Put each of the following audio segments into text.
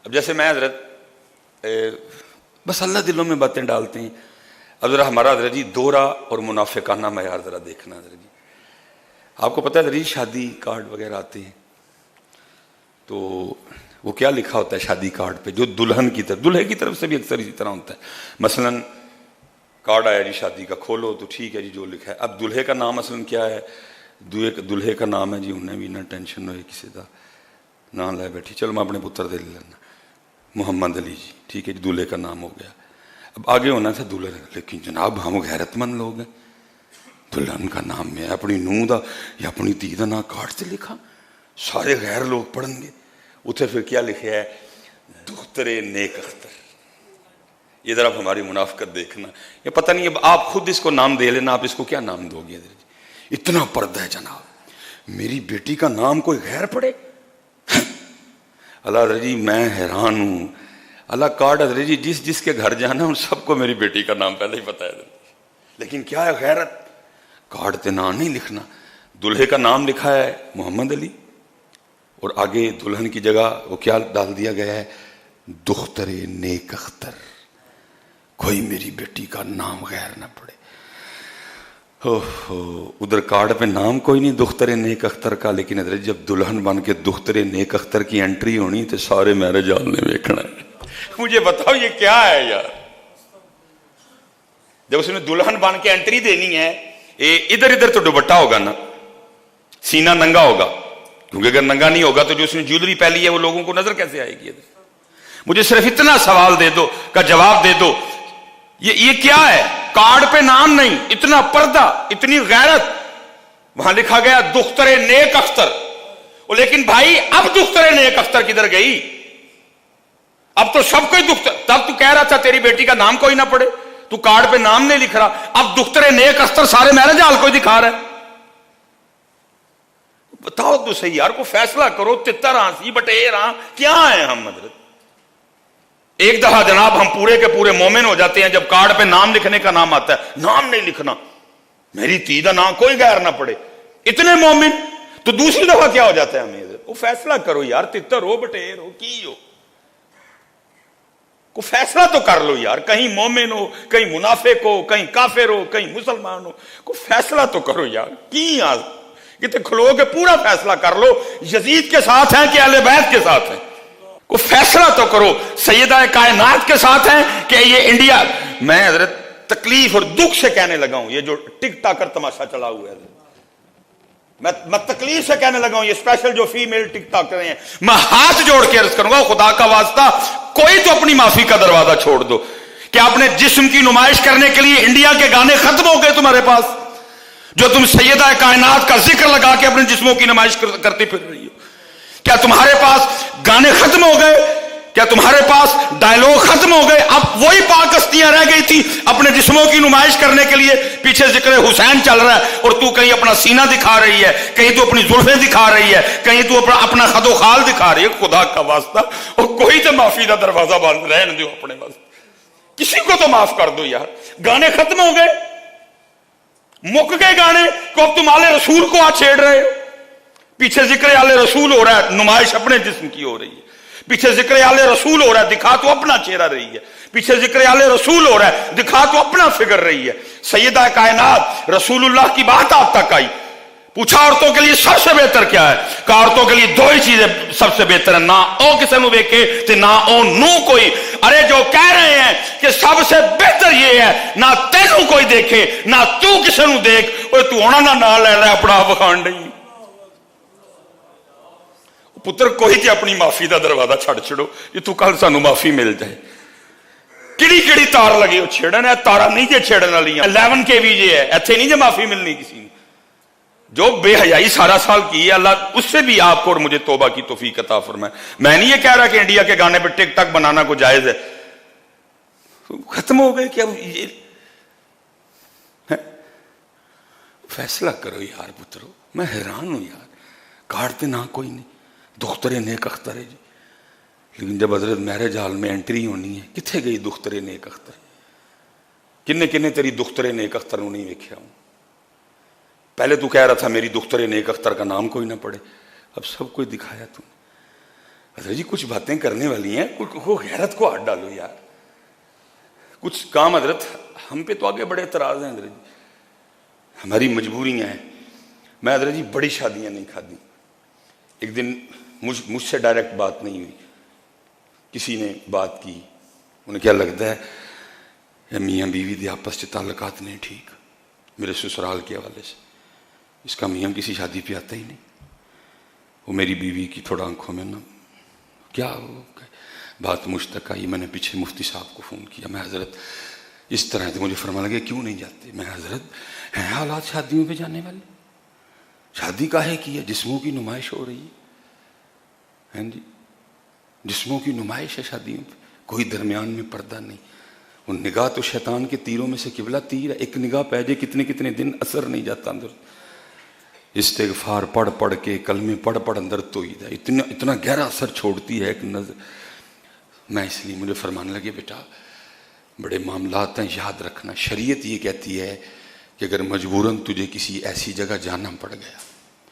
اب جیسے میں حضرت بس اللہ دلوں میں باتیں ڈالتے ہیں. اب ذرا ہمارا حضرت جی دورہ اور منافقانہ معیار ذرا دیکھنا حضرت جی. آپ کو پتہ ہے حضرت جی شادی کارڈ وغیرہ آتے ہیں تو وہ کیا لکھا ہوتا ہے شادی کارڈ پہ, جو دلہن کی طرف, دلہے کی طرف سے بھی اکثر اسی طرح ہوتا ہے. مثلاً کارڈ آیا جی شادی کا, کھولو تو ٹھیک ہے جی جو لکھا ہے. اب دلہے کا نام مثلاً کیا ہے, دلہے کا نام ہے جی, انہیں بھی نہ ٹینشن ہوئے کسی کا نام لے بیٹھی, چلو میں اپنے پتر دے لینا محمد علی جی, ٹھیک ہے جی دلہے کا نام ہو گیا. اب آگے ہونا تھا دلہن, لیکن جناب ہم غیرت مند لوگ ہیں, دلہن کا نام میں اپنی نوح دا یا اپنی دھی دا نام کارڈ سے لکھا, سارے غیر لوگ پڑھیں گے. اتنے پھر کیا لکھا ہے, دختر نیک اختر. یہ ذرا ہماری منافقت دیکھنا, یہ پتہ نہیں اب آپ خود اس کو نام دے لینا, آپ اس کو کیا نام دو گے. اتنا پردہ ہے جناب, میری بیٹی کا نام کوئی غیر پڑھے. اللہ حضرت جی میں حیران ہوں, اللہ کارڈ حضرت جی جس جس کے گھر جانا ان سب کو میری بیٹی کا نام پہلے ہی پتہ ہے, لیکن کیا ہے غیرت, کارڈ تے نام نہیں لکھنا. دلہے کا نام لکھا ہے محمد علی اور آگے دلہن کی جگہ وہ کیا ڈال دیا گیا ہے, دختر نیک اختر. کوئی میری بیٹی کا نام غیر نہ پڑے. ادھر کارڈ پہ نام کوئی نہیں دختر نیک اختر کا, لیکن حضرت جب دلہن بن کے دختر نیک اختر کی انٹری ہونی تو سارے میرج ہال نے دیکھنا ہے. مجھے بتاؤ یہ کیا ہے یار. جب اس نے دلہن بن کے انٹری دینی ہے, ادھر ادھر تو دوپٹہ ہوگا نا, سینہ ننگا ہوگا, کیونکہ اگر ننگا نہیں ہوگا تو جو اس نے جیولری پہلی ہے وہ لوگوں کو نظر کیسے آئے گی. مجھے صرف اتنا سوال دے دو, کا جواب دے دو, یہ کیا ہے, کارڈ پہ نام نہیں, اتنا پردہ, اتنی غیرت. وہاں لکھا گیا دختر نیک اختر, لیکن بھائی اب دختر نیک اختر کدھر گئی, اب تو سب کوئی دختر. تب تو کہہ رہا تھا تیری بیٹی کا نام کوئی نہ پڑے, تو کارڈ پہ نام نہیں لکھ رہا, اب دختر نیک اختر سارے میرج ہال کوئی دکھا رہا ہے. بتاؤ تو صحیح یار, کو فیصلہ کرو. تتر ہانسی بٹیر ہاں کیا ہے ہم حضرت. ایک دفعہ جناب ہم پورے کے پورے مومن ہو جاتے ہیں جب کارڈ پہ نام لکھنے کا نام آتا ہے, نام نہیں لکھنا, میری تھی دا نام کوئی غیر نہ پڑے, اتنے مومن. تو دوسری دفعہ کیا ہو جاتا ہے ہمیں, وہ فیصلہ کرو یار, تتر ہو بٹیر ہو کی ہو, کو فیصلہ تو کر لو یار. کہیں مومن ہو, کہیں منافق ہو, کہیں کافر ہو, کہیں مسلمان ہو, کو فیصلہ تو کرو یار. کی کتنے کھلو کے پورا فیصلہ کر لو, یزید کے ساتھ ہیں کہ اہل بیت کے ساتھ ہیں, کو فیصلہ تو کرو. سیدہ کائنات کے ساتھ ہیں کہ یہ انڈیا. میں حضرت تکلیف اور دکھ سے کہنے لگا ہوں, یہ جو ٹک ٹاکر تماشا چلا ہوا ہے, میں تکلیف سے کہنے لگا ہوں, یہ اسپیشل جو فیمیل ٹک ٹاکر ہیں, میں ہاتھ جوڑ کے عرض کروں گا خدا کا واسطہ کوئی تو اپنی معافی کا دروازہ چھوڑ دو. کہ اپنے جسم کی نمائش کرنے کے لیے انڈیا کے گانے ختم ہو گئے تمہارے پاس, جو تم سیدہ کائنات کا ذکر لگا کے اپنے جسموں کی نمائش کرتی پھر رہی ہو. کیا تمہارے پاس گانے ختم ہو گئے, کیا تمہارے پاس ڈائلوگ ختم ہو گئے. اب وہی پاک ہستیاں رہ گئی تھی اپنے جسموں کی نمائش کرنے کے لیے, پیچھے ذکر حسین چل رہا ہے اور تو کہیں اپنا سینہ دکھا رہی ہے, کہیں تو اپنی زلفیں دکھا رہی ہے, کہیں تو اپنا خد و خال دکھا رہی ہے. خدا کا واسطہ اور کوئی تو معافی کا دروازہ بند رہنے دو اپنے واسطے, کسی کو تو معاف کر دو یار. گانے ختم ہو گئے, مک گئے گانے, کو اب تم آل رسول کو چھیڑ رہے ہو. پیچھے ذکر آل رسول ہو رہا ہے, نمائش اپنے جسم کی ہو رہی ہے. پیچھے ذکر آل رسول ہو رہا ہے, دکھا تو اپنا چہرہ رہی ہے. پیچھے ذکر آل رسول ہو رہا ہے, دکھا تو اپنا فگر رہی ہے. سیدہ کائنات رسول اللہ کی بات آپ تک آئی, پوچھا عورتوں کے لیے سب سے بہتر کیا ہے, کہ عورتوں کے لیے دو ہی چیزیں سب سے بہتر ہیں, نہ او کسی نو دیکھے تے نہ او نو کوئی. ارے جو کہہ رہے ہیں کہ سب سے بہتر یہ ہے نہ تینوں کوئی دیکھے نہ تو کسی نو دیکھ, تو ہونا نہ لے رہا اپنا آپ بخان نہیں. پتر کوئی تے اپنی معافی دا دروازہ چھڑ چھڑو, یہ تو کل سانو معافی مل جائے. کیڑی کیڑی تار لگے ہو چھیڑن ہے, تارا نہیں جے چھیڑن والی 11 کے وی جے ہے, ایتھے نہیں جے معافی ملنی کسی نے. جو بے حیائی سارا سال کی ہے, اللہ اس سے بھی آپ کو اور مجھے توبہ کی توفیق عطا فرمائے. میں نہیں یہ کہہ رہا کہ انڈیا کے گانے پہ ٹک ٹاک بنانا کو جائز ہے, ختم ہو گئے. کیا یہ فیصلہ کرو یار پترو, میں حیران ہوں یار. کاٹتے نہ کوئی نہیں, دختر نیک اختر ہے جی, لیکن جب حضرت میرج ہال میں انٹری ہونی ہے, کتنے گئی دختر نیک اختر. کنے کنے تیری دختر نیک اختر نو نہیں ویکھیا ہوں. پہلے تو کہہ رہا تھا میری دختر نیک اختر کا نام کوئی نہ پڑے, اب سب کوئی دکھایا تو. حضرت جی کچھ باتیں کرنے والی ہیں، کو غیرت کو ہاتھ ڈالو یار، کچھ کام حضرت ہم پہ تو آگے بڑے اعتراض ہیں حضرت جی، ہماری مجبوریاں ہیں. میں حضرت جی بڑی شادیاں نہیں کھادی. ایک دن مجھ سے ڈائریکٹ بات نہیں ہوئی، کسی نے بات کی، انہیں کیا لگتا ہے یا میاں بیوی دے آپس سے تعلقات نہیں ٹھیک میرے سسرال کے حوالے سے، اس کا میاں کسی شادی پہ آتا ہی نہیں. وہ میری بیوی کی تھوڑا آنکھوں میں نا کیا بات مجھ تک آئی. میں نے پیچھے مفتی صاحب کو فون کیا، میں حضرت اس طرح سے، مجھے فرما لگے کیوں نہیں جاتے. میں حضرت ہیں حالات شادیوں پہ جانے والے، شادی کاہے کی ہے، جسموں کی نمائش ہو رہی ہے جی، جسموں کی نمائش ہے شادیوں پہ، کوئی درمیان میں پردہ نہیں. وہ نگاہ تو شیطان کے تیروں میں سے قبلہ تیر ہے، ایک نگاہ پہ جائے کتنے کتنے دن اثر نہیں جاتا اندر. استغفار پڑھ پڑھ کے، کلمے پڑھ پڑھ اندر تو اتنا گہرا اثر چھوڑتی ہے ایک نظر. میں اس لیے مجھے فرمانے لگے بیٹا بڑے معاملات ہیں، یاد رکھنا شریعت یہ کہتی ہے کہ اگر مجبوراً تجھے کسی ایسی جگہ جانا پڑ گیا،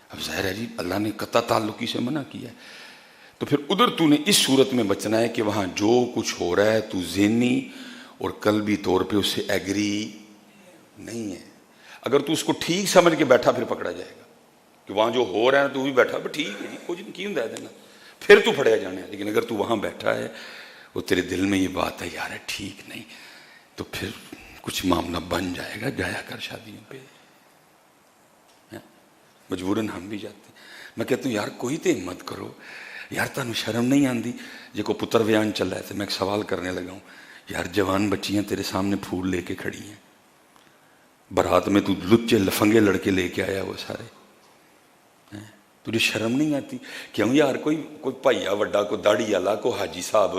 اب ظاہر ہے جی اللہ نے قطع تعلقی سے منع کیا ہے، تو پھر ادھر تو نے اس صورت میں بچنا ہے کہ وہاں جو کچھ ہو رہا ہے تو ذہنی اور قلبی طور پہ اس سے ایگری نہیں ہے. اگر تو اس کو ٹھیک سمجھ کے بیٹھا پھر پکڑا جائے گا کہ وہاں جو ہو رہا ہے تو بھی بیٹھا ٹھیک ہے جی کچھ نہیں کیوں دے دینا، پھر تو پھڑیا جانا ہے. لیکن اگر تو وہاں بیٹھا ہے وہ تیرے دل میں یہ بات ہے یار ٹھیک نہیں، تو پھر کچھ معاملہ بن جائے گا. جایا کر شادیوں پہ، مجبوراً ہم بھی جاتے ہیں. میں کہتا ہوں یار کوئی تو ہمت کرو یار، تانوں شرم نہیں آندی. جے کو پتر بیان چل رہا ہے تو میں ایک سوال کرنے لگا ہوں، یار جوان بچیاں تیرے سامنے پھول لے کے کھڑی ہیں، برات میں تو لچے لفنگے لڑکے لے کے آیا وہ سارے، تجھے شرم نہیں آتی؟ کیوں یار کوئی بھائیا وڈا، کوئی داڑھی والا، کوئی حاجی صاحب،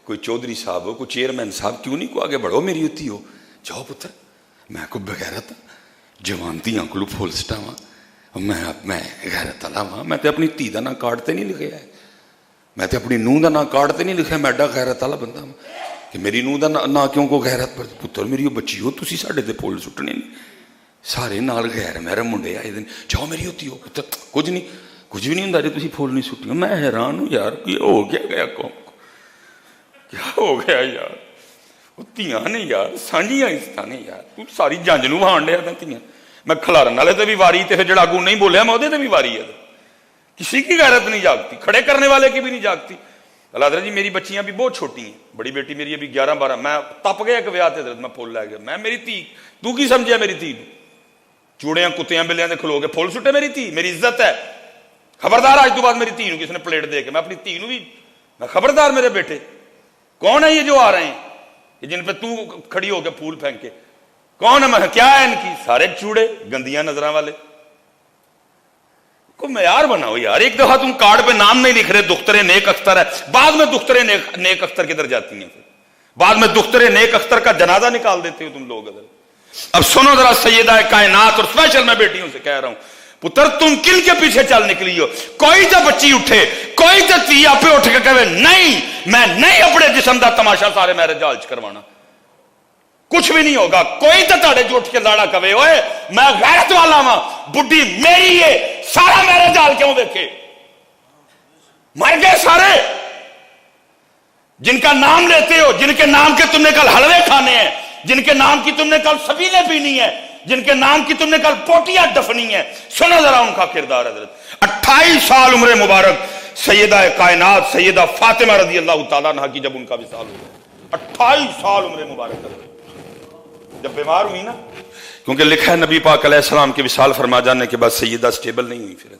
کوئی چودھری صاحب، کوئی چیئرمین صاحب، کیوں نہیں کو آگے بڑھو میری ہوتی ہو، جاؤ پتر. میں کو بغیرت جوان دھیاں کو پھول سٹاواں، میں غیرت والا ہاں. میں تے اپنی دھی دا نام کارڈ تے نہیں لکھیا ہے، میں تے اپنی نوح دا نام کارڈ تے نہیں لکھیا. میں ایڈا غیرت والا بندہ ہوں کہ میری نوح دا نام کیوں کو غیرت پر. پتر میری وہ بچی ہو، تسی ساڈے تے پھول سٹنے نہیں، سارے نال غیر محرم منڈے آئے دن، جاؤ میری ہوتی ہو. پتر کچھ بھی نہیں ہوں جی تسی پھول نہیں سٹی. میں حیران ہوں یار کہ ہو گیا قوم کو، کیا ہو گیا یار. وہ تیاں نے یار سانجیاں عزتاں نے یار، تو ساری جنج نو وہان ڈیا تھا تیاں. میں کھلارن والے تے بھی واری تے جڑا اگوں نہیں بولیا میں تے بھی واری ہے. کسی کی غیرت نہیں جاگتی، کھڑے کرنے والے کی بھی نہیں جاگتی. اللہ حضرت جی میری بچیاں بھی بہت چھوٹی ہیں، بڑی بیٹی میری ابھی 11-12، میں تپ گیا ایک ویاہ تے حضرت میں پھول لے گیا. میں میری تھی تو کی سمجھیا میری تھی چوڑیاں کتیاں بلیاں دے کھلو کے پھول سٹے میری تھی، میری عزت ہے. خبردار آج تو بعد میری تھی کسی نے پلیٹ دے کے، میں اپنی تھی بھی میں خبردار میرے بیٹے کون ہے یہ جو آ رہے ہیں یہ جن پہ تو کھڑی ہو کے پھول پھینک کے، کون ہے؟ میں کیا ہے ان کی؟ سارے چوڑے گندیاں نظراں والے. کو معیار بناؤ یار. ایک دفعہ تم کارڈ پہ نام نہیں لکھ رہے دختر نیک اختر ہے، بعد میں دختر نیک اختر کدھر جاتی ہیں؟ پھر بعد میں دختر نیک اختر کا جنازہ نکال دیتے ہو تم لوگ. اب سنو ذرا سیدہ کائنات اور اسپیشل میں بیٹیوں سے کہہ رہا ہوں، پتر تم کل کے پیچھے چل نکلی ہو. کوئی تو بچی اٹھے، کوئی تو تھی آپ اٹھ کے کہے نہیں میں نہیں اپنے جسم دا تماشا سارے میرے جال چ کروانا، کچھ بھی نہیں ہوگا. کوئی تو تاڑے جو اٹھ کے لاڑا کہے اوئے میں غیرت والا ہاں، بڈھی میری ہے، سارا میرے جال کیوں دیکھے؟ مر گئے سارے جن کا نام لیتے ہو، جن کے نام کے تم نے کل حلوے کھانے ہیں، جن کے نام کی تم نے کل سبیلیں پینی ہے، جن کے نام کی تم نے کل پوٹیاں دفنی ہیں. سنو ذرا ان کا کردار. حضرت 28 سال عمر مبارک سیدہ کائنات سیدہ فاطمہ رضی اللہ تعالیٰ عنہ کی جب ان کا وصال ہوا، 28 سال عمر مبارک جب بیمار ہوئی نا، کیونکہ لکھا ہے نبی پاک علیہ السلام کے وصال فرما جانے کے بعد سیدہ سٹیبل نہیں ہوئی. پھر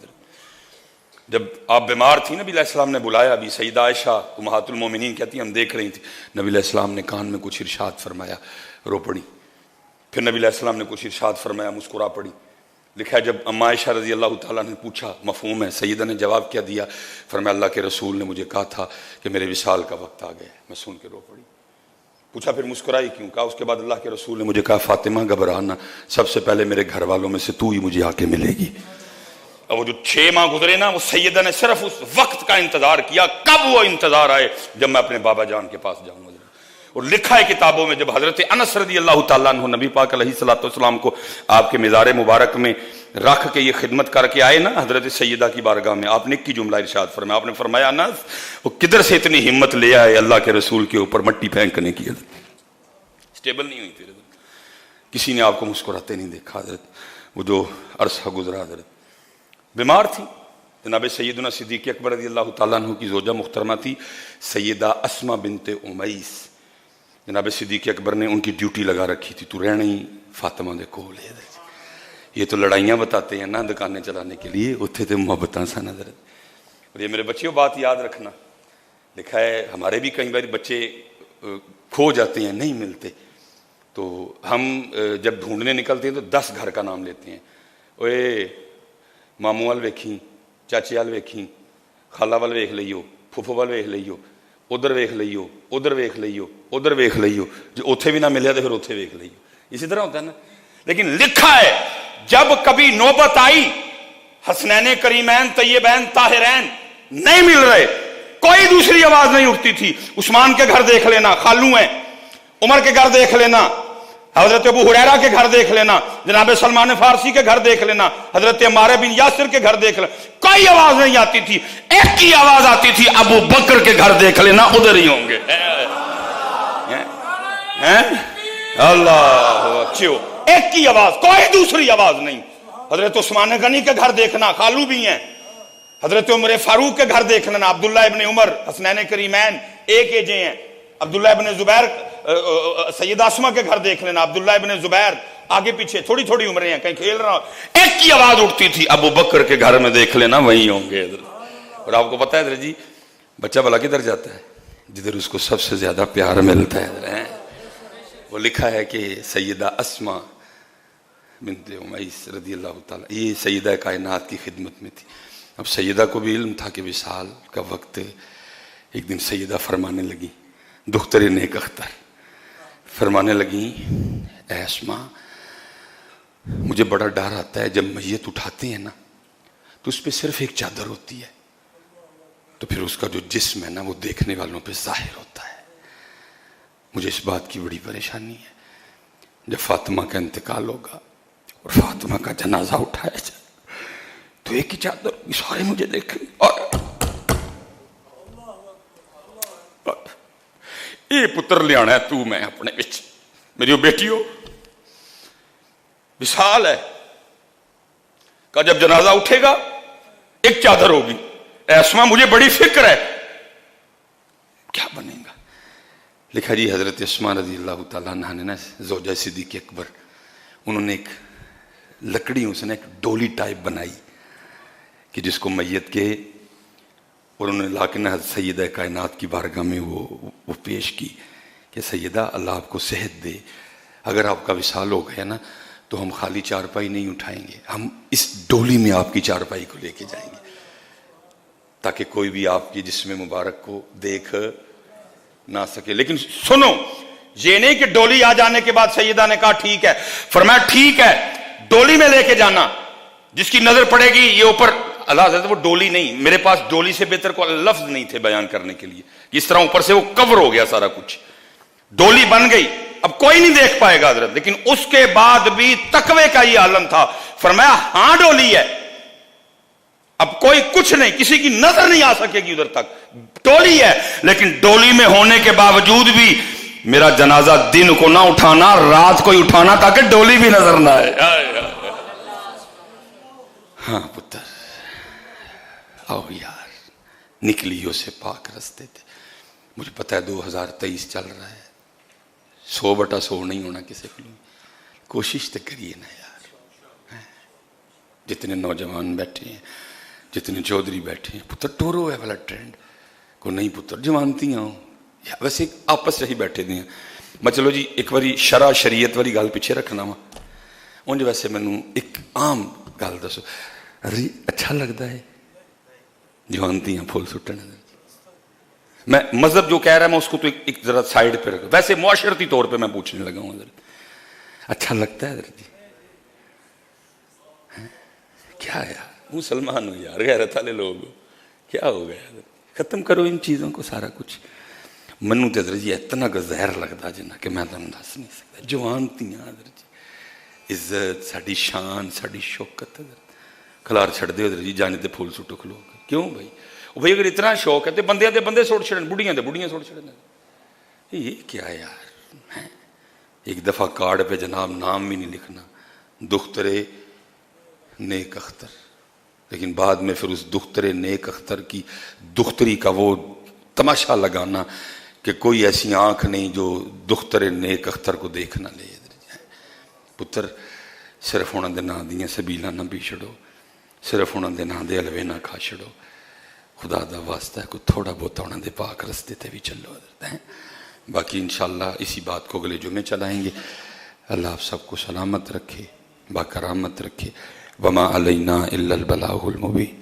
جب آپ بیمار تھی نبی علیہ السلام نے بلایا، ابھی سیدہ عائشہ امہات المومنین کہتی ہیں ہم دیکھ رہی تھی، نبی علیہ السلام نے کان میں کچھ ارشاد فرمایا، رو پڑی. پھر نبی علیہ السلام نے کچھ ارشاد فرمایا، مسکرا پڑی. لکھا ہے جب اما عائشہ رضی اللہ تعالیٰ نے پوچھا مفہوم ہے، سیدہ نے جواب کیا دیا؟ فرمایا اللہ کے رسول نے مجھے کہا تھا کہ میرے وصال کا وقت آ گیا. میں سن کے رو پڑی. پوچھا پھر مسکرائی کیوں؟ کہا اس کے بعد اللہ کے رسول نے مجھے کہا فاطمہ گھبرانا، سب سے پہلے میرے گھر والوں میں سے تو ہی مجھے آ کے ملے گی. اب وہ جو 6 ماہ گزرے نا، وہ سیدہ نے صرف اس وقت کا انتظار کیا، کب وہ انتظار آئے جب میں اپنے بابا جان کے پاس جاؤں گا. اور لکھا ہے کتابوں میں جب حضرت انس رضی اللہ تعالیٰ عنہ نبی پاک علیہ الصلوۃ والسلام کو آپ کے مزار مبارک میں رکھ کے یہ خدمت کر کے آئے نا حضرت سیدہ کی بارگاہ میں، آپ نے کی جملہ ارشاد فرمایا، آپ نے فرمایا انس وہ کدھر سے اتنی ہمت لے آئے اللہ کے رسول کے اوپر مٹی پھینکنے کی؟ اسٹیبل نہیں ہوئی تھی حضرت، کسی نے آپ کو مسکراتے نہیں دیکھا حضرت، وہ جو عرصہ گزرا حضرت بیمار تھی۔ جناب سیدنا صدیق اکبر رضی اللہ تعالیٰ عنہ کی زوجہ محترمہ تھی سیدہ اسماء بنت امیس، جناب صدیق اکبر نے ان کی ڈیوٹی لگا رکھی تھی، تو رہنا ہی فاطمہ دے کول ہے۔ یہ تو لڑائیاں بتاتے ہیں نا دکانیں چلانے کے لیے، اتنے تو محبتاں سن حضرت۔ اور یہ میرے بچیوں بات یاد رکھنا، لکھا ہے ہمارے بھی کئی بار بچے کھو جاتے ہیں، نہیں ملتے، تو ہم جب ڈھونڈنے نکلتے ہیں تو 10 گھر کا نام لیتے ہیں، اوے ماموں وال ویکھی، چاچے وال ویکھی، خالہ وال ویکھ لئیو، پھوپھو وال ویکھ لئیو، ادھر ویکھ لئیو، ادھر ویکھ لئیو، ادھر ویکھ لئیو، جو اتھے بھی نہ ملیا تو پھر اتھے ویکھ لئیو، اسی طرح ہوتا ہے نا۔ لیکن لکھا ہے جب کبھی نوبت آئی حسنین کریمین طیبین طاہرین نہیں مل رہے، کوئی دوسری آواز نہیں اٹھتی تھی، عثمان کے گھر دیکھ لینا خالو ہیں، عمر کے گھر دیکھ لینا، حضرت ابو ہریرہ کے گھر دیکھ لینا، جناب سلمان فارسی کے گھر دیکھ لینا، حضرت عمار بن یاسر کے گھر دیکھ لینا، کوئی آواز نہیں آتی تھی، ایک ہی آواز آتی تھی، ابو بکر کے گھر دیکھ لینا ادھر ہی ہوں گے۔ اللہ اچھو، ایک ہی آواز، کوئی دوسری آواز نہیں۔ حضرت عثمان غنی کے گھر دیکھنا، خالو بھی ہیں، حضرت عمر فاروق کے گھر دیکھ لینا، عبداللہ ابن عمر حسنین کریمین ایک ایجے ہیں، عبداللہ ابن زبیر سیدہ اسماء کے گھر دیکھ لینا، عبداللہ ابن زبیر آگے پیچھے تھوڑی تھوڑی عمریں ہیں، کہیں کھیل رہا ہوں، ایک ہی آواز اٹھتی تھی، ابو بکر کے گھر میں دیکھ لینا وہیں ہوں گے۔ اور آپ کو پتہ ہے حضرت جی بچہ بھلا کدھر جاتا ہے؟ جدھر اس کو سب سے زیادہ پیار ملتا ہے۔ وہ لکھا ہے کہ سیدہ اسماء بنت امیس رضی اللہ تعالیٰ یہ سیدہ کائنات کی خدمت میں تھی۔ اب سیدہ کو بھی علم تھا کہ وصال کا وقت، ایک دن سیدہ فرمانے لگی، دختر نیک اختر فرمانے لگی، اے اسماء مجھے بڑا ڈر آتا ہے جب میت اٹھاتے ہیں نا تو اس پہ صرف ایک چادر ہوتی ہے، تو پھر اس کا جو جسم ہے نا وہ دیکھنے والوں پہ ظاہر ہوتا ہے، مجھے اس بات کی بڑی پریشانی ہے، جب فاطمہ کا انتقال ہوگا اور فاطمہ کا جنازہ اٹھایا جائے تو ایک ہی چادر ہوگی، سارے مجھے دیکھیں اور یہ پتر لے آنا ہے تو میں اپنے بچ میری بیٹیوں وصال ہے کہ جب جنازہ اٹھے گا ایک چادر ہوگی، اے اسماء مجھے بڑی فکر ہے کیا بنے گا۔ لکھا جی حضرت اسماء رضی اللہ تعالیٰ عنہ نے نا زوجہ صدیق اکبر، انہوں نے ایک لکڑیوں سے نا ایک ڈولی ٹائپ بنائی کہ جس کو میت کے، اور انہوں نے لا کے نا سیدہ کائنات کی بارگاہ میں وہ پیش کی کہ سیدہ اللہ آپ کو صحت دے، اگر آپ کا وصال ہو گیا نا تو ہم خالی چارپائی نہیں اٹھائیں گے، ہم اس ڈولی میں آپ کی چارپائی کو لے کے جائیں گے تاکہ کوئی بھی آپ کی جسم مبارک کو دیکھ نہ سکے۔ لیکن سنو، یہ نہیں کہ ڈولی آ جانے کے بعد سیدہ نے کہا ٹھیک ہے، فرمایا ٹھیک ہے ڈولی میں لے کے جانا، جس کی نظر پڑے گی یہ اوپر، اللہ حضرت وہ ڈولی نہیں، میرے پاس ڈولی سے بہتر کو لفظ نہیں تھے بیان کرنے کے لیے، اس طرح اوپر سے وہ کور ہو گیا سارا کچھ، ڈولی بن گئی، اب کوئی نہیں دیکھ پائے گا حضرت، لیکن اس کے بعد بھی تقوی کا یہ عالم تھا، فرمایا ہاں ڈولی ہے، اب کوئی کچھ نہیں، کسی کی نظر نہیں آ سکے گی ادھر تک، ڈولی ہے، لیکن ڈولی میں ہونے کے باوجود بھی میرا جنازہ دن کو نہ اٹھانا، رات کو ہی اٹھانا تاکہ ڈولی بھی نظر نہ آئے۔ ہاں پتر آؤ یار، نکلیوں سے پاک رستے تھے، مجھے پتا ہے 2023 چل رہا ہے، 100/100 نہیں ہونا کسی کو، کوشش تو کریے نا یار، جتنے نوجوان بیٹھے ہیں، جتنے چودھری بیٹھے ہیں، پتر ٹورو ہے والا ٹرینڈ کو نہیں پتر جوانتی ہوں یا ویسے آپس سے ہی بیٹھے دیا میں، چلو جی ایک باری شرع شریعت والی گل پیچھے رکھنا وا، انج ویسے مینوں ایک عام گل دسو، ارے اچھا لگتا ہے جوانتیاں پھول سٹنے، میں مذہب جو کہہ رہا ہے میں اس کو تو ایک ذرا سائڈ پہ رکھوں، ویسے معاشرتی طور پہ میں پوچھنے لگا ہوں حضرت، اچھا لگتا ہے حضرت جی؟ کیا یار مسلمان ہو یار، غیرت والے لوگ ہو، کیا ہو گیا حضرت؟ ختم کرو ان چیزوں کو سارا کچھ۔ منو تو حضرت جی اتنا زہر لگتا جنا کہ میں تمہیں دس نہیں سکتا، جوانتیاں حضرت جی عزت ساڈی شان ساڈی شوکت کھلار چھڑ دے ادھر جی جانے تے پھول سٹو کھلو کے کیوں بھائی بھائی اگر اتنا شوق ہے تو بندے دے بندے سوٹ چھڑن بڑھیاں دے بڑھیاں سوٹ چھڑن یہ کیا ہے یار ایک دفعہ کارڈ پہ جناب نام بھی نہیں لکھنا دخترے نیک اختر لیکن بعد میں پھر اس دخترے نیک اختر کی دختری کا وہ تماشا لگانا کہ کوئی ایسی آنکھ نہیں جو دخترے نیک اختر کو دیکھ نہ لے پتر صرف انہوں دے نام دیاں سبیلاں نہ پی چھڑو صرف انہوں دے نام دے حلوے نہ کھا چھڑو خدا دا واسطہ ہے کوئی تھوڑا بہت انہوں دے پاک رستے تے بھی چلو باقی انشاءاللہ اسی بات کو اگلے جمعے چلائیں گے اللہ آپ سب کو سلامت رکھے باکرامت رکھے وما علینا الا البلاغ المبین